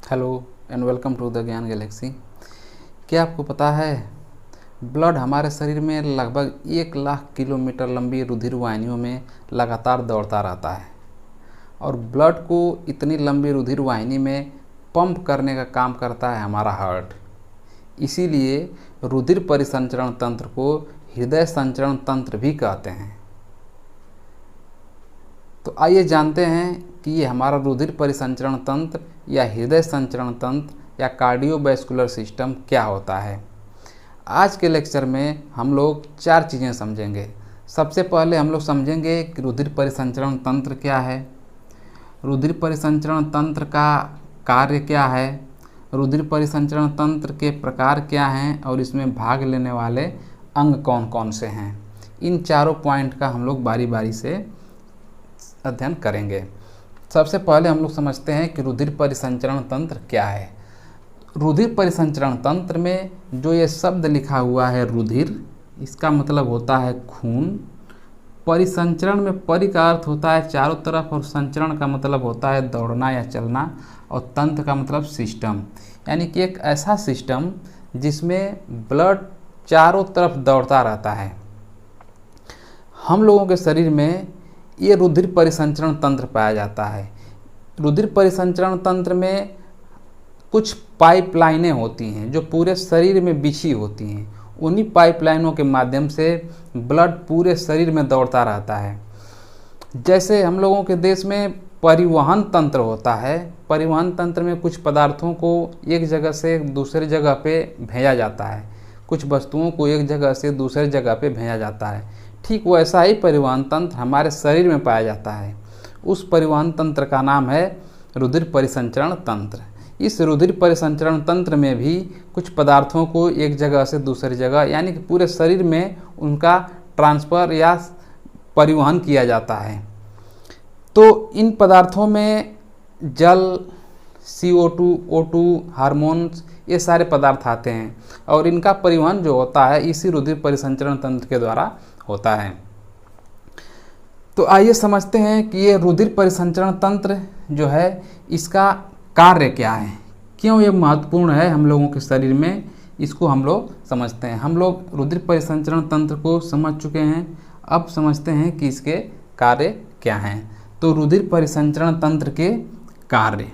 Hello and welcome to the Gyan Galaxy. क्या आपको पता है ब्लड हमारे शरीर में लगभग 1 लाख किलोमीटर लंबी रुधिर वाहिनियों में लगातार दौड़ता रहता है और ब्लड को इतनी लंबी रुधिर वाहिनी में पंप करने का काम करता है हमारा हार्ट। इसीलिए रुधिर परिसंचरण तंत्र को हृदय संचरण तंत्र भी कहते हैं। तो आइए जानते हैं कि ये हमारा रुधिर परिसंचरण तंत्र या हृदय संचरण तंत्र या कार्डियोवैस्कुलर सिस्टम क्या होता है। आज के लेक्चर में हम लोग 4 चीज़ें समझेंगे। सबसे पहले हम लोग समझेंगे कि रुधिर परिसंचरण तंत्र क्या है, रुधिर परिसंचरण तंत्र का कार्य क्या है, रुधिर परिसंचरण तंत्र के प्रकार क्या हैं और इसमें भाग लेने वाले अंग कौन कौन से हैं। इन चारों पॉइंट का हम लोग बारी बारी से अध्ययन करेंगे। सबसे पहले हम लोग समझते हैं कि रुधिर परिसंचरण तंत्र क्या है। रुधिर परिसंचरण तंत्र में जो ये शब्द लिखा हुआ है रुधिर, इसका मतलब होता है खून। परिसंचरण में परि का अर्थ होता है चारों तरफ और संचरण का मतलब होता है दौड़ना या चलना और तंत्र का मतलब सिस्टम, यानी कि एक ऐसा सिस्टम जिसमें ब्लड चारों तरफ दौड़ता रहता है। हम लोगों के शरीर में ये रुधिर परिसंचरण तंत्र पाया जाता है। रुधिर परिसंचरण तंत्र में कुछ पाइपलाइनें होती हैं जो पूरे शरीर में बिछी होती हैं। उन्हीं पाइपलाइनों के माध्यम से ब्लड पूरे शरीर में दौड़ता रहता है। जैसे हम लोगों के देश में परिवहन तंत्र होता है, परिवहन तंत्र में कुछ पदार्थों को एक जगह से दूसरी जगह पे भेजा जाता है, कुछ वस्तुओं को एक जगह से दूसरी जगह पे भेजा जाता है। ठीक वैसा ही परिवहन तंत्र हमारे शरीर में पाया जाता है। उस परिवहन तंत्र का नाम है रुधिर परिसंचरण तंत्र। इस रुधिर परिसंचरण तंत्र में भी कुछ पदार्थों को एक जगह से दूसरी जगह यानी कि पूरे शरीर में उनका ट्रांसफ़र या परिवहन किया जाता है। तो इन पदार्थों में जल, CO2, O2, हार्मोन्स, ये सारे पदार्थ आते हैं और इनका परिवहन जो होता है इसी रुधिर परिसंचरण तंत्र के द्वारा होता है। तो आइए समझते हैं कि ये रुधिर परिसंचरण तंत्र जो है इसका कार्य क्या है, क्यों ये महत्वपूर्ण है हम लोगों के शरीर में, इसको हम लोग समझते हैं। हम लोग रुधिर परिसंचरण तंत्र को समझ चुके हैं, अब समझते हैं कि इसके कार्य क्या हैं। तो रुधिर परिसंचरण तंत्र के कार्य,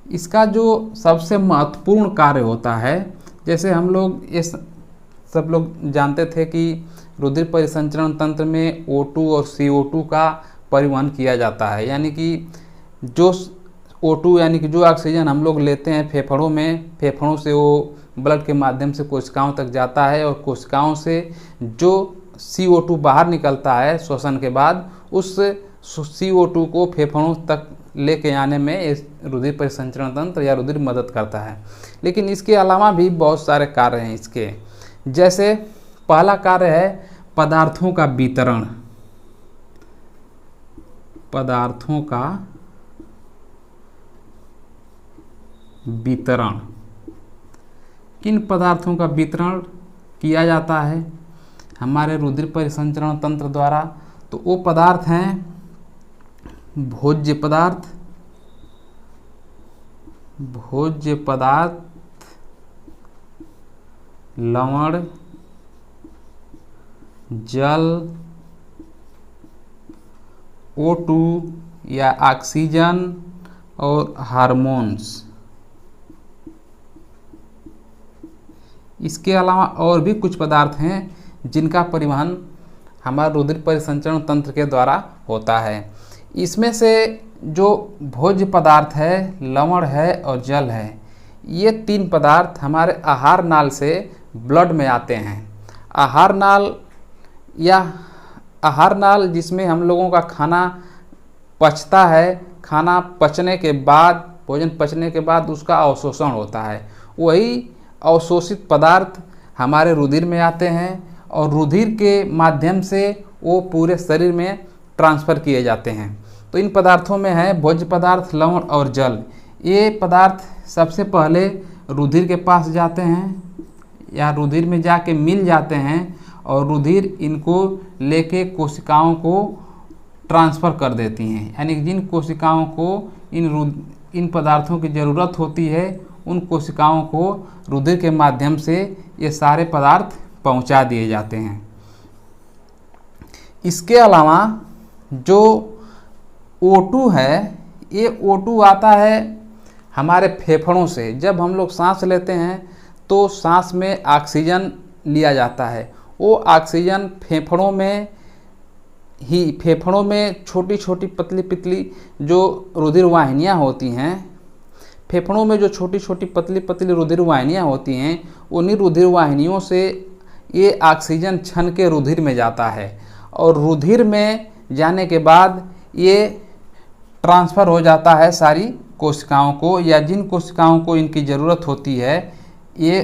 इसका जो सबसे महत्वपूर्ण कार्य होता है, जैसे हम लोग ये सब लोग जानते थे कि रुधिर परिसंचरण तंत्र में O2 और CO2 का परिवहन किया जाता है, यानी कि जो O2 यानी कि जो ऑक्सीजन हम लोग लेते हैं फेफड़ों में, फेफड़ों से वो ब्लड के माध्यम से कोशिकाओं तक जाता है और कोशिकाओं से जो CO2 बाहर निकलता है श्वसन के बाद, उस CO2 को फेफड़ों तक लेके आने में रुधिर परिसंचरण तंत्र या रुधिर मदद करता है। लेकिन इसके अलावा भी बहुत सारे कार्य हैं इसके। जैसे पहला कार्य है पदार्थों का वितरण। पदार्थों का वितरण, किन पदार्थों का वितरण किया जाता है हमारे रुधिर परिसंचरण तंत्र द्वारा? तो वो पदार्थ हैं भोज्य पदार्थ, भोज्य पदार्थ, लवण, जल, O2 या ऑक्सीजन और हार्मोन्स। इसके अलावा और भी कुछ पदार्थ हैं जिनका परिवहन हमारे रुधिर परिसंचरण तंत्र के द्वारा होता है। इसमें से जो भोज्य पदार्थ है, लवण है और जल है, ये 3 पदार्थ हमारे आहार नाल से ब्लड में आते हैं। आहार नाल या आहार नाल जिसमें हम लोगों का खाना पचता है, खाना पचने के बाद, भोजन पचने के बाद उसका अवशोषण होता है, वही अवशोषित पदार्थ हमारे रुधिर में आते हैं और रुधिर के माध्यम से वो पूरे शरीर में ट्रांसफ़र किए जाते हैं। तो इन पदार्थों में है भोज्य पदार्थ, लवण और जल। ये पदार्थ सबसे पहले रुधिर के पास जाते हैं या रुधिर में जाके मिल जाते हैं और रुधिर इनको लेके कोशिकाओं को ट्रांसफ़र कर देती हैं। यानी जिन कोशिकाओं को इन पदार्थों की ज़रूरत होती है उन कोशिकाओं को रुधिर के माध्यम से ये सारे पदार्थ पहुंचा दिए जाते हैं। इसके अलावा जो O2 है, ये O2 आता है हमारे फेफड़ों से। जब हम लोग सांस लेते हैं तो सांस में ऑक्सीजन लिया जाता है। वो ऑक्सीजन फेफड़ों में छोटी छोटी पतली पतली जो रुधिर वाहिनियाँ होती हैं, फेफड़ों में जो छोटी छोटी पतली पतली रुधिर वाहिनियाँ होती हैं, उन्हीं रुधिर वाहिनियों से ये ऑक्सीजन छन के रुधिर में जाता है और रुधिर में जाने के बाद ये ट्रांसफ़र हो जाता है सारी कोशिकाओं को, या जिन कोशिकाओं को इनकी ज़रूरत होती है ये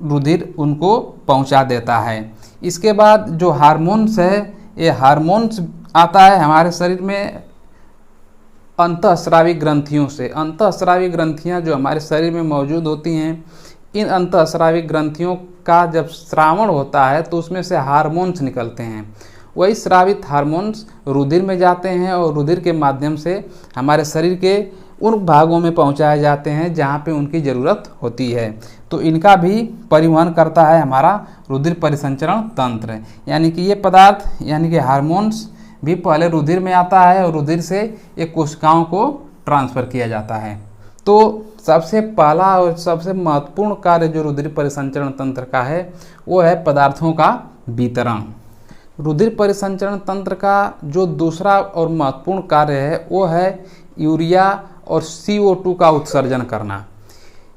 रुधिर उनको पहुंचा देता है। इसके बाद जो हार्मोन्स है, ये हार्मोन्स आता है हमारे शरीर में अंतःस्रावी ग्रंथियों से। अंतःस्रावी ग्रंथियां जो हमारे शरीर में मौजूद होती हैं, इन अंतःस्रावी ग्रंथियों का जब स्रावण होता है तो उसमें से हार्मोन्स निकलते हैं। वही स्रावित हार्मोन्स रुधिर में जाते हैं और रुधिर के माध्यम से हमारे शरीर के उन भागों में पहुंचाए जाते हैं जहां पे उनकी ज़रूरत होती है। तो इनका भी परिवहन करता है हमारा रुधिर परिसंचरण तंत्र। यानी कि ये पदार्थ यानी कि हार्मोन्स भी पहले रुधिर में आता है और रुधिर से ये कोशिकाओं को ट्रांसफ़र किया जाता है। तो सबसे पहला और सबसे महत्वपूर्ण कार्य जो रुधिर परिसंचरण तंत्र का है वो है पदार्थों का वितरण। रुधिर परिसंचरण तंत्र का जो दूसरा और महत्वपूर्ण कार्य है वो है यूरिया और CO2 का उत्सर्जन करना।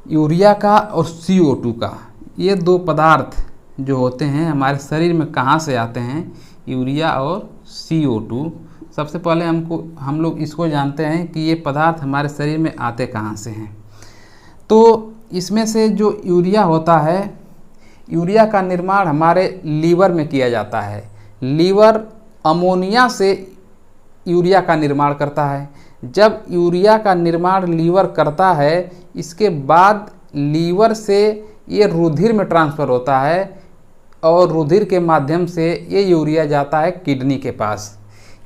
यूरिया का और CO2 का, ये दो पदार्थ जो होते हैं हमारे शरीर में कहाँ से आते हैं, यूरिया और CO2। सबसे पहले हम लोग इसको जानते हैं कि ये पदार्थ हमारे शरीर में आते कहाँ से हैं। तो इसमें से जो यूरिया होता है, यूरिया का निर्माण हमारे लीवर में किया जाता है। लीवर अमोनिया से यूरिया का निर्माण करता है। जब यूरिया का निर्माण लीवर करता है, इसके बाद लीवर से ये रुधिर में ट्रांसफ़र होता है और रुधिर के माध्यम से ये यूरिया जाता है किडनी के पास।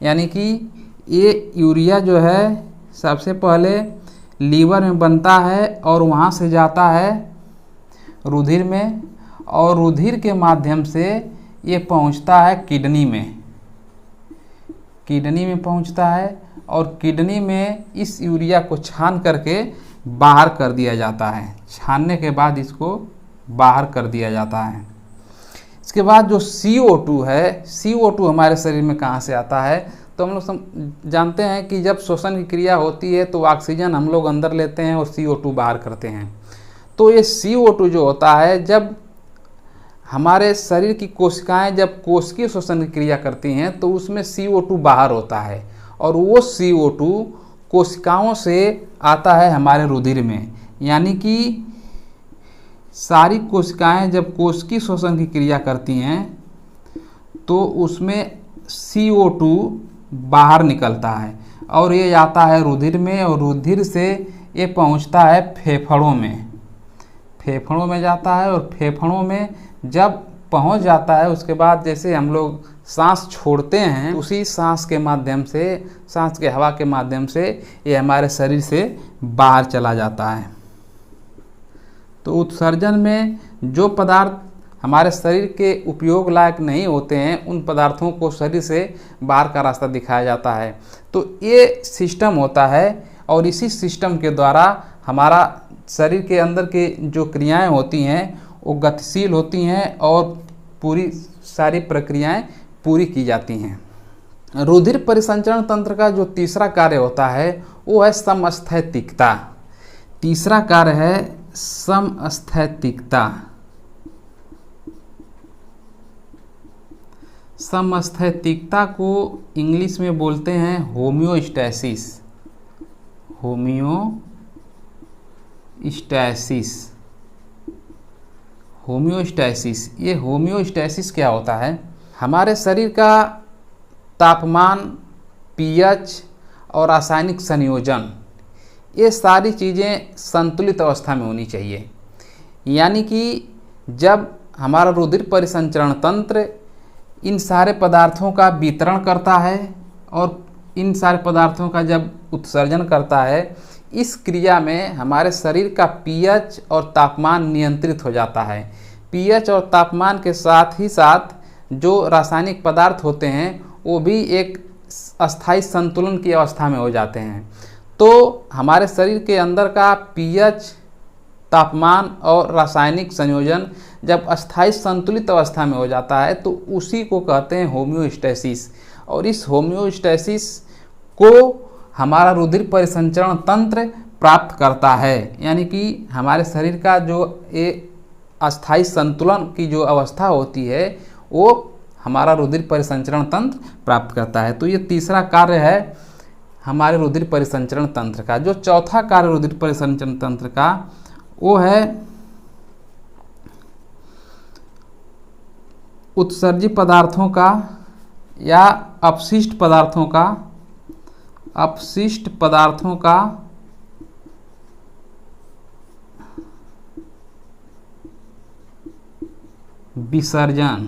यानी कि ये यूरिया जो है सबसे पहले लीवर में बनता है और वहाँ से जाता है रुधिर में, और रुधिर के माध्यम से ये पहुँचता है किडनी में पहुँचता है और किडनी में इस यूरिया को छान करके बाहर कर दिया जाता है। छानने के बाद इसको बाहर कर दिया जाता है। इसके बाद जो CO2 है, CO2 हमारे शरीर में कहाँ से आता है, तो हम लोग जानते हैं कि जब श्वसन की क्रिया होती है तो ऑक्सीजन हम लोग अंदर लेते हैं और CO2 बाहर करते हैं। तो ये CO2 जो होता है, जब हमारे शरीर की कोशिकाएं जब कोशिकीय श्वसन की क्रिया करती हैं तो उसमें CO2 बाहर होता है और वो CO2 कोशिकाओं से आता है हमारे रुधिर में। यानी कि सारी कोशिकाएं जब कोशिकीय श्वसन की क्रिया करती हैं तो उसमें CO2 बाहर निकलता है और ये आता है रुधिर में, और रुधिर से ये पहुंचता है फेफड़ों में जाता है, और फेफड़ों में जब पहुंच जाता है उसके बाद जैसे हम लोग सांस छोड़ते हैं, उसी सांस के माध्यम से, सांस के हवा के माध्यम से ये हमारे शरीर से बाहर चला जाता है। तो उत्सर्जन में जो पदार्थ हमारे शरीर के उपयोग लायक नहीं होते हैं उन पदार्थों को शरीर से बाहर का रास्ता दिखाया जाता है। तो ये सिस्टम होता है और इसी सिस्टम के द्वारा हमारा शरीर के अंदर के जो क्रियाएं होती हैं वो गतिशील होती हैं और पूरी सारी प्रक्रियाएं पूरी की जाती हैं। रुधिर परिसंचरण तंत्र का जो तीसरा कार्य होता है वो है समस्थैतिकता। तीसरा कार्य है समस्थैतिकता। समस्थैतिकता को इंग्लिश में बोलते हैं होम्योस्टैसिस। होम्योस्टैसिस। ये होम्योस्टैसिस क्या होता है? हमारे शरीर का तापमान, pH और रासायनिक संयोजन, ये सारी चीज़ें संतुलित अवस्था में होनी चाहिए। यानी कि जब हमारा रुधिर परिसंचरण तंत्र इन सारे पदार्थों का वितरण करता है और इन सारे पदार्थों का जब उत्सर्जन करता है, इस क्रिया में हमारे शरीर का पीएच और तापमान नियंत्रित हो जाता है। पीएच और तापमान के साथ ही साथ जो रासायनिक पदार्थ होते हैं वो भी एक अस्थायी संतुलन की अवस्था में हो जाते हैं। तो हमारे शरीर के अंदर का पीएच, तापमान और रासायनिक संयोजन जब अस्थायी संतुलित अवस्था में हो जाता है तो उसी को कहते हैं होम्योस्टैसिस। और इस होम्योस्टैसिस को हमारा रुधिर परिसंचरण तंत्र प्राप्त करता है, यानी कि हमारे शरीर का जो ये अस्थायी संतुलन की जो अवस्था होती है वो हमारा रुधिर परिसंचरण तंत्र प्राप्त करता है। तो ये तीसरा कार्य है हमारे रुधिर परिसंचरण तंत्र का। जो चौथा कार्य रुधिर परिसंचरण तंत्र का वो है उत्सर्जित पदार्थों का या अपशिष्ट पदार्थों का विसर्जन।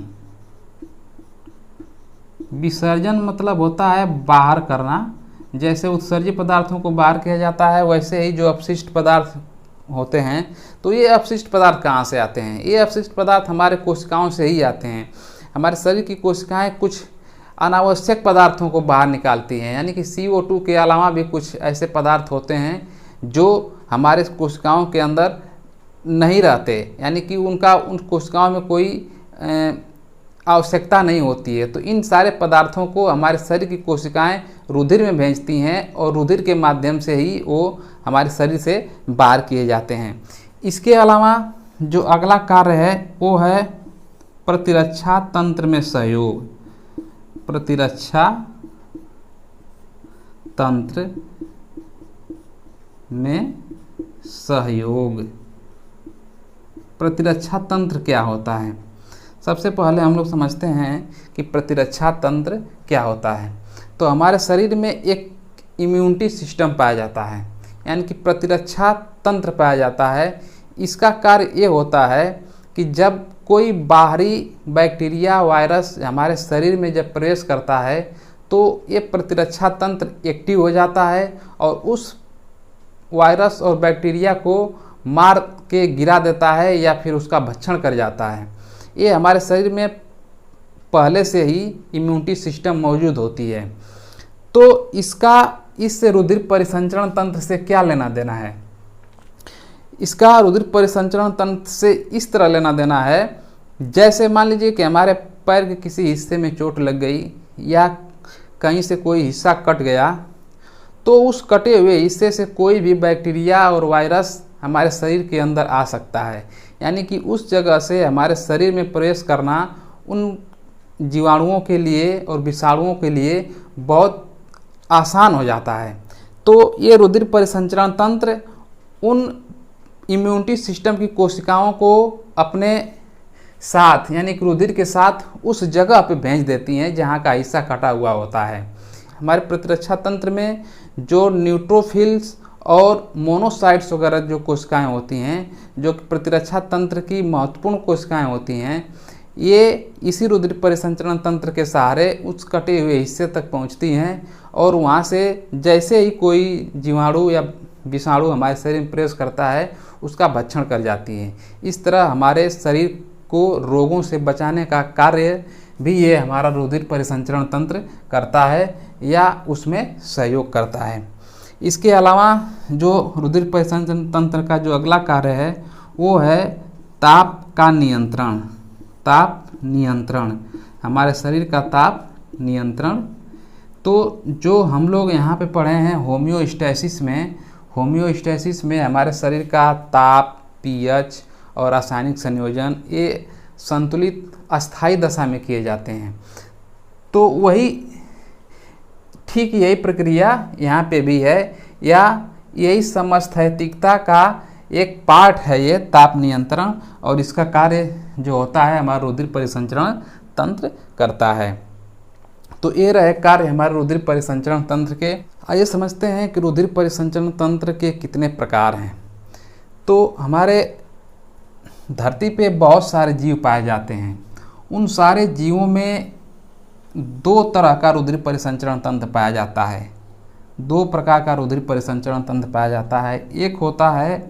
विसर्जन मतलब होता है बाहर करना। जैसे उत्सर्जित पदार्थों को बाहर किया जाता है, वैसे ही जो अपशिष्ट पदार्थ होते हैं, तो ये अपशिष्ट पदार्थ कहाँ से आते हैं? ये अपशिष्ट पदार्थ हमारे कोशिकाओं से ही आते हैं। हमारे शरीर की कोशिकाएं कुछ अनावश्यक पदार्थों को बाहर निकालती हैं, यानी कि CO2 के अलावा भी कुछ ऐसे पदार्थ होते हैं जो हमारे कोशिकाओं के अंदर नहीं रहते, यानी कि उन कोशिकाओं में कोई आवश्यकता नहीं होती है। तो इन सारे पदार्थों को हमारे शरीर की कोशिकाएं रुधिर में भेजती हैं और रुधिर के माध्यम से ही वो हमारे शरीर से बाहर किए जाते हैं। इसके अलावा जो अगला कार्य है वो है प्रतिरक्षा तंत्र में सहयोग। प्रतिरक्षा तंत्र में सहयोग। प्रतिरक्षा तंत्र क्या होता है? सबसे पहले हम लोग समझते हैं कि प्रतिरक्षा तंत्र क्या होता है। तो हमारे शरीर में एक इम्यूनिटी सिस्टम पाया जाता है, यानी कि प्रतिरक्षा तंत्र पाया जाता है। इसका कार्य ये होता है कि जब कोई बाहरी बैक्टीरिया, वायरस हमारे शरीर में जब प्रवेश करता है तो ये प्रतिरक्षा तंत्र एक्टिव हो जाता है और उस वायरस और बैक्टीरिया को मार के गिरा देता है या फिर उसका भक्षण कर जाता है। ये हमारे शरीर में पहले से ही इम्यूनिटी सिस्टम मौजूद होती है। तो इस रुधिर परिसंचरण तंत्र से क्या लेना देना है? इसका रुधिर परिसंचरण तंत्र से इस तरह लेना देना है, जैसे मान लीजिए कि हमारे पैर के किसी हिस्से में चोट लग गई या कहीं से कोई हिस्सा कट गया, तो उस कटे हुए हिस्से से कोई भी बैक्टीरिया और वायरस हमारे शरीर के अंदर आ सकता है। यानी कि उस जगह से हमारे शरीर में प्रवेश करना उन जीवाणुओं के लिए और विषाणुओं के लिए बहुत आसान हो जाता है। तो ये रुधिर परिसंचरण तंत्र उन इम्यूनिटी सिस्टम की कोशिकाओं को अपने साथ, यानी कि रुधिर के साथ उस जगह पे भेज देती हैं जहाँ का हिस्सा कटा हुआ होता है। हमारे प्रतिरक्षा तंत्र में जो न्यूट्रोफिल्स और मोनोसाइट्स वगैरह जो कोशिकाएं होती हैं, जो प्रतिरक्षा तंत्र की महत्वपूर्ण कोशिकाएं होती हैं, ये इसी रुधिर परिसंचरण तंत्र के सहारे उस कटे हुए हिस्से तक पहुंचती हैं और वहां से जैसे ही कोई जीवाणु या विषाणु हमारे शरीर में प्रवेश करता है उसका भक्षण कर जाती हैं। इस तरह हमारे शरीर को रोगों से बचाने का कार्य भी ये हमारा रुधिर परिसंचरण तंत्र करता है या उसमें सहयोग करता है। इसके अलावा जो रुधिर परिसंचरण तंत्र का जो अगला कार्य है वो है ताप का नियंत्रण। ताप नियंत्रण, हमारे शरीर का ताप नियंत्रण। तो जो हम लोग यहाँ पे पढ़े हैं होम्योस्टैसिस में हमारे शरीर का ताप, पीएच और रासायनिक संयोजन ये संतुलित अस्थायी दशा में किए जाते हैं। तो वही ठीक यही प्रक्रिया यहाँ पे भी है, या यही समस्थैतिकता का एक पार्ट है ये ताप नियंत्रण, और इसका कार्य जो होता है हमारा रुधिर परिसंचरण तंत्र करता है। तो ये रहे कार्य हमारे रुधिर परिसंचरण तंत्र के। आइए समझते हैं कि रुधिर परिसंचरण तंत्र के कितने प्रकार हैं। तो हमारे धरती पे बहुत सारे जीव पाए जाते हैं। उन सारे जीवों में दो तरह का रुधिर परिसंचरण तंत्र पाया जाता है। दो प्रकार का रुधिर परिसंचरण तंत्र पाया जाता है। एक होता है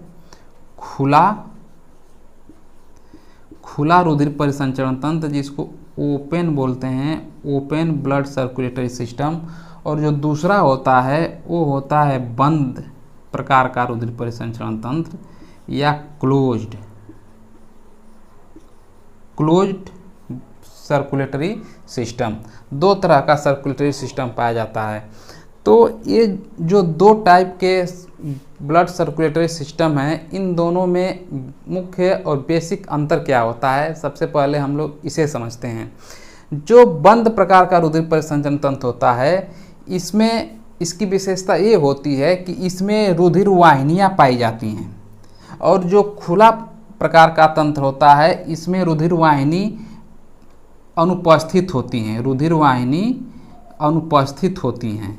खुला रुधिर परिसंचरण तंत्र, जिसको ओपन बोलते हैं, ओपन ब्लड सर्कुलेटरी सिस्टम। और जो दूसरा होता है वो होता है बंद प्रकार का रुधिर परिसंचरण तंत्र या क्लोज्ड सर्कुलेटरी सिस्टम। दो तरह का सर्कुलेटरी सिस्टम पाया जाता है। तो ये जो दो टाइप के ब्लड सर्कुलेटरी सिस्टम हैं, इन दोनों में मुख्य और बेसिक अंतर क्या होता है, सबसे पहले हम लोग इसे समझते हैं। जो बंद प्रकार का रुधिर परिसंचरण तंत्र होता है, इसमें इसकी विशेषता ये होती है कि इसमें रुधिर वाहिनियाँ पाई जाती हैं। और जो खुला प्रकार का तंत्र होता है, इसमें रुधिर वाहिनी अनुपस्थित होती हैं, रुधिर वाहिनी अनुपस्थित होती हैं।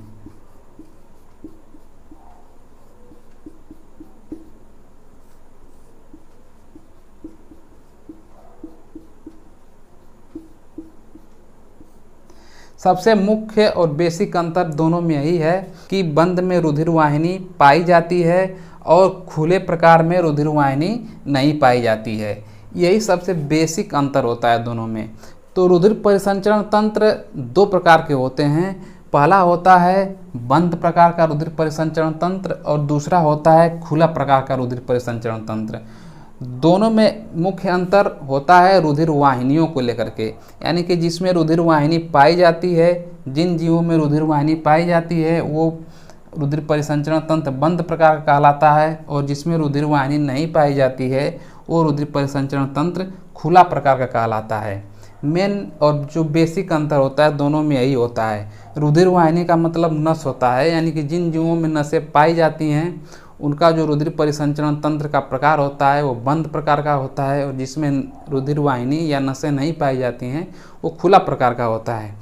सबसे मुख्य और बेसिक अंतर दोनों में यही है कि बंद में रुधिर वाहिनी पाई जाती है और खुले प्रकार में रुधिर वाहिनी नहीं पाई जाती है। यही सबसे बेसिक अंतर होता है दोनों में। तो रुधिर परिसंचरण तंत्र दो प्रकार के होते हैं। पहला होता है बंद प्रकार का रुधिर परिसंचरण तंत्र और दूसरा होता है खुला प्रकार का रुधिर परिसंचरण तंत्र। दोनों में मुख्य अंतर होता है रुधिर वाहिनियों को लेकर के, यानी कि जिसमें रुधिर वाहिनी पाई जाती है, जिन जीवों में रुधिर वाहिनी पाई जाती है वो रुधिर परिसंचरण तंत्र बंद प्रकार का कहलाता है, और जिसमें रुधिर वाहिनी नहीं पाई जाती है वो रुधिर परिसंचरण तंत्र खुला प्रकार का कहलाता है। मेन और जो बेसिक अंतर होता है दोनों में यही होता है। रुधिर वाहिनी का मतलब नस होता है, यानी कि जिन जीवों में नसें पाई जाती हैं उनका जो रुधिर परिसंचरण तंत्र का प्रकार होता है वो बंद प्रकार का होता है, और जिसमें रुधिर वाहिनी या नसें नहीं पाई जाती हैं वो खुला प्रकार का होता है।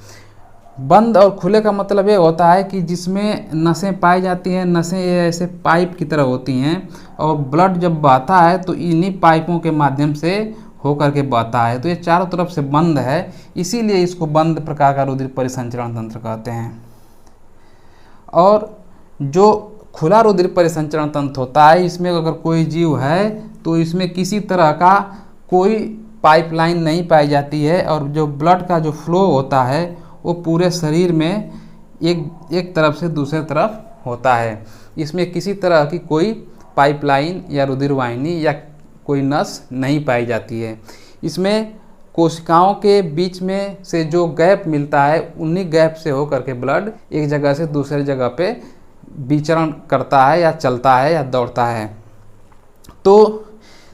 बंद और खुले का मतलब ये होता है कि जिसमें नसें पाई जाती हैं, नसें ये ऐसे पाइप की तरह होती हैं और ब्लड जब बहता है तो इन्हीं पाइपों के माध्यम से होकर के बहता है। तो ये चारों तरफ से बंद है, इसीलिए इसको बंद प्रकार का रुधिर परिसंचरण तंत्र कहते हैं। और जो खुला रुधिर परिसंचरण तंत्र होता है, इसमें अगर कोई जीव है तो इसमें किसी तरह का कोई पाइपलाइन नहीं पाई जाती है, और जो ब्लड का जो फ्लो होता है वो पूरे शरीर में एक तरफ से दूसरे तरफ होता है। इसमें किसी तरह की कोई पाइपलाइन या रुधिर वाहिनी या कोई नस नहीं पाई जाती है। इसमें कोशिकाओं के बीच में से जो गैप मिलता है, उन्हीं गैप से होकर के ब्लड एक जगह से दूसरी जगह पे विचरण करता है या चलता है या दौड़ता है। तो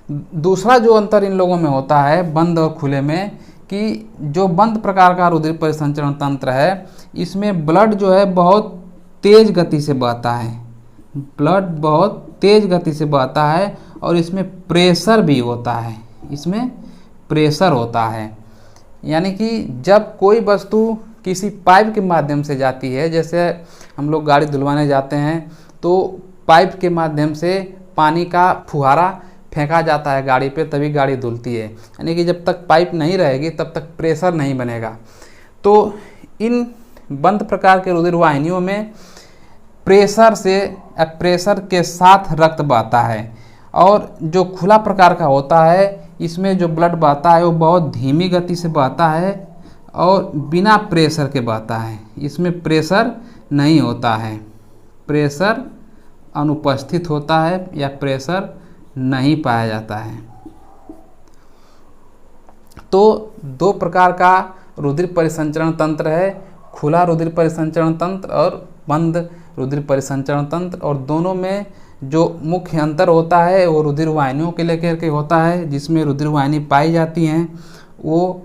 दूसरा जो अंतर इन लोगों में होता है बंद और खुले में, कि जो बंद प्रकार का रुधिर परिसंचरण तंत्र है, इसमें ब्लड जो है बहुत तेज गति से बहता है, ब्लड बहुत तेज गति से बहता है, और इसमें प्रेशर भी होता है, इसमें प्रेशर होता है। यानी कि जब कोई वस्तु किसी पाइप के माध्यम से जाती है, जैसे हम लोग गाड़ी धुलवाने जाते हैं तो पाइप के माध्यम से पानी का फुहारा फेंका जाता है गाड़ी पे, तभी गाड़ी धुलती है। यानी कि जब तक पाइप नहीं रहेगी तब तक प्रेशर नहीं बनेगा। तो इन बंद प्रकार के रुधिर वाहिनियों में प्रेशर के साथ रक्त बहता है, और जो खुला प्रकार का होता है इसमें जो ब्लड बहता है वो बहुत धीमी गति से बहता है और बिना प्रेशर के बहता है। इसमें प्रेशर नहीं होता है, प्रेशर अनुपस्थित होता है या प्रेशर नहीं पाया जाता है। तो दो प्रकार का रुधिर परिसंचरण तंत्र है, खुला रुधिर परिसंचरण तंत्र और बंद रुधिर परिसंचरण तंत्र। और दोनों में जो मुख्य अंतर होता है वो रुधिर वाहिनियों के लेकर के होता है। जिसमें रुधिर वाहिनी पाई जाती हैं वो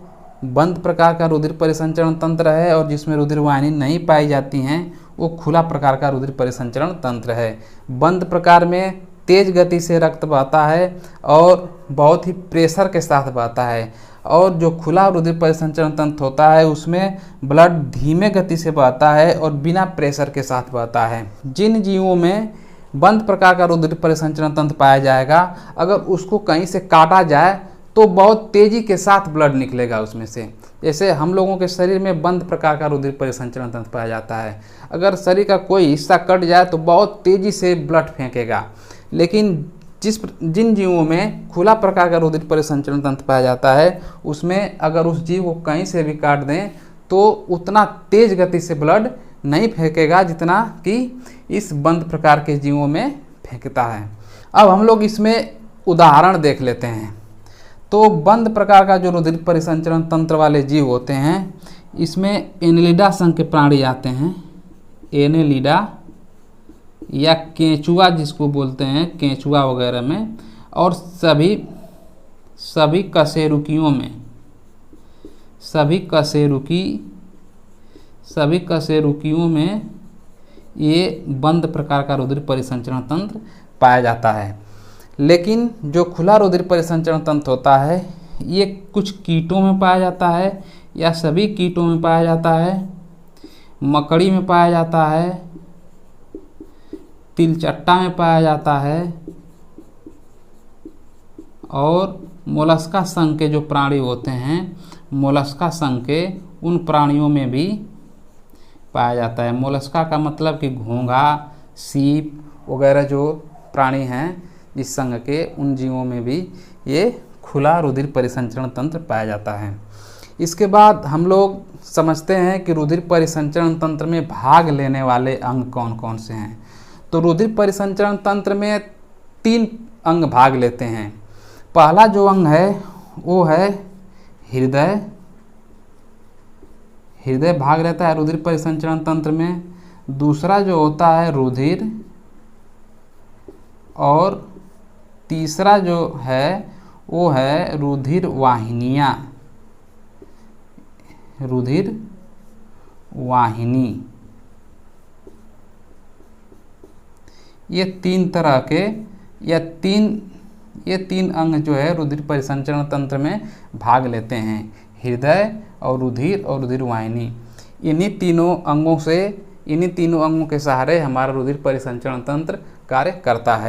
बंद प्रकार का रुधिर परिसंचरण तंत्र है, और जिसमें रुधिर वाहिनी नहीं पाई जाती हैं वो खुला प्रकार का रुधिर परिसंचरण तंत्र है। बंद प्रकार में तेज गति से रक्त बहता है और बहुत ही प्रेशर के साथ बहता है, और जो खुला रुधिर परिसंचरण तंत्र होता है उसमें ब्लड धीमे गति से बहता है और बिना प्रेशर के साथ बहता है। जिन जीवों में बंद प्रकार का रुधिर परिसंचरण तंत्र पाया जाएगा, अगर उसको कहीं से काटा जाए तो बहुत तेज़ी के साथ ब्लड निकलेगा उसमें से। जैसे हम लोगों के शरीर में बंद प्रकार का रुधिर परिसंचरण तंत्र पाया जाता है। अगर शरीर का कोई हिस्सा कट जाए तो बहुत तेज़ी से ब्लड फेंकेगा, लेकिन जिन जीवों में खुला प्रकार का रुधिर परिसंचरण तंत्र पाया जाता है उसमें अगर उस जीव को कहीं से भी काट दें तो उतना तेज गति से ब्लड नहीं फेंकेगा जितना कि इस बंद प्रकार के जीवों में फेंकता है। अब हम लोग इसमें उदाहरण देख लेते हैं। तो बंद प्रकार का जो रुधिर परिसंचरण तंत्र वाले जीव होते हैं इसमें एनेलिडा संघ के प्राणी आते हैं। एनेलिडा या केंचुआ जिसको बोलते हैं, केंचुआ वगैरह में, और सभी कशेरुकियों में, सभी कशेरुकियों में ये बंद प्रकार का रुधिर परिसंचरण तंत्र पाया जाता है। लेकिन जो खुला रुधिर परिसंचरण तंत्र होता है ये कुछ कीटों में पाया जाता है या सभी कीटों में पाया जाता है, मकड़ी में पाया जाता है, तिलचट्टा में पाया जाता है, और मोलस्का संघ के जो प्राणी होते हैं, मोलस्का संघ के उन प्राणियों में भी पाया जाता है। मोलस्का का मतलब कि घोंघा, सीप वगैरह जो प्राणी हैं इस संघ के, उन जीवों में भी ये खुला रुधिर परिसंचरण तंत्र पाया जाता है। इसके बाद हम लोग समझते हैं कि रुधिर परिसंचरण तंत्र में भाग लेने वाले अंग कौन कौन से हैं। तो रुधिर परिसंचरण तंत्र में 3 अंग भाग लेते हैं। पहला जो अंग है वो है हृदय। हृदय भाग लेता है रुधिर परिसंचरण तंत्र में। दूसरा जो होता है रुधिर, और तीसरा जो है वो है रुधिर वाहिनियाँ, रुधिर वाहिनी। ये 3 तरह के ये तीन अंग जो है रुधिर परिसंचरण तंत्र में भाग लेते हैं, हृदय और रुधिर वाहिनी। इन्हीं तीनों अंगों के सहारे हमारा रुधिर परिसंचरण तंत्र कार्य करता है।